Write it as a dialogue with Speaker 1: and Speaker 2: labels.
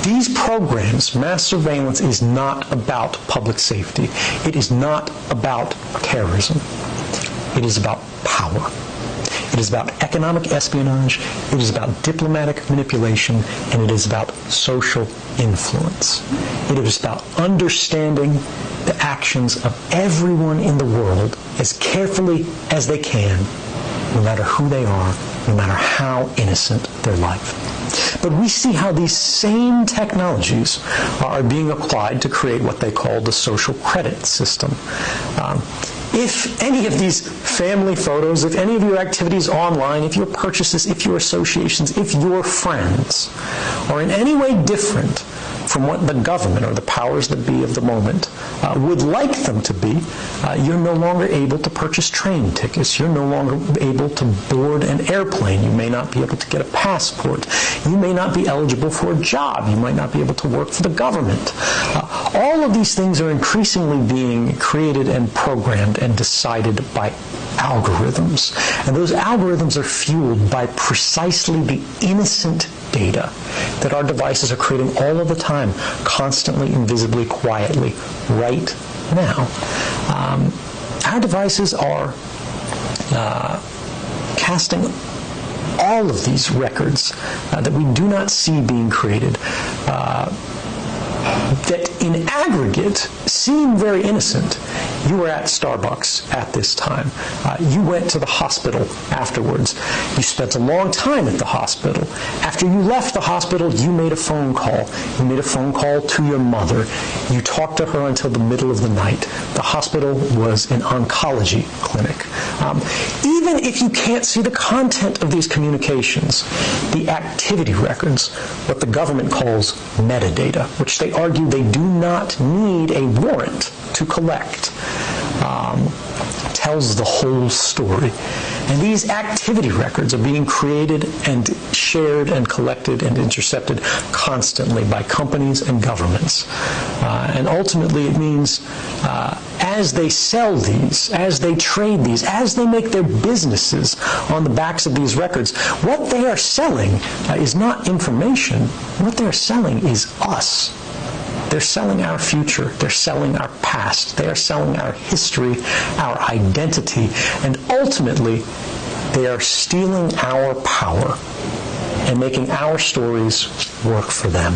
Speaker 1: These programs, mass surveillance, is not about public safety. It is not about terrorism. It is about power. It is about economic espionage, it is about diplomatic manipulation, and it is about social influence. It is about understanding the actions of everyone in the world as carefully as they can, no matter who they are, no matter how innocent their life. But we see how these same technologies are being applied to create what they call the social credit system. If any of these family photos, if any of your activities online, if your purchases, if your associations, if your friends are in any way different from what the government or the powers that be of the moment would like them to be, you're no longer able to purchase train tickets. You're no longer able to board an airplane. You may not be able to get a passport. You may not be eligible for a job. You might not be able to work for the government. All of these things are increasingly being created and programmed and decided by algorithms. And those algorithms are fueled by precisely the innocent data that our devices are creating all of the time, constantly, invisibly, quietly, right now. Our devices are casting all of these records that we do not see being created, that in aggregate seem very innocent. You were at Starbucks at this time. You went to the hospital afterwards. You spent a long time at the hospital. After you left the hospital, you made a phone call. You made a phone call to your mother. You talked to her until the middle of the night. The hospital was an oncology clinic. Even if you can't see the content of these communications, the activity records, what the government calls metadata, which they argue they do not need a warrant to collect, tells the whole story. And these activity records are being created and shared and collected and intercepted constantly by companies and governments. And ultimately it means as they sell these, as they trade these, as they make their businesses on the backs of these records, what they are selling is not information. What they're selling is us. They're selling our future. They're selling our past. They are selling our history, our identity, and ultimately, they are stealing our power and making our stories work for them.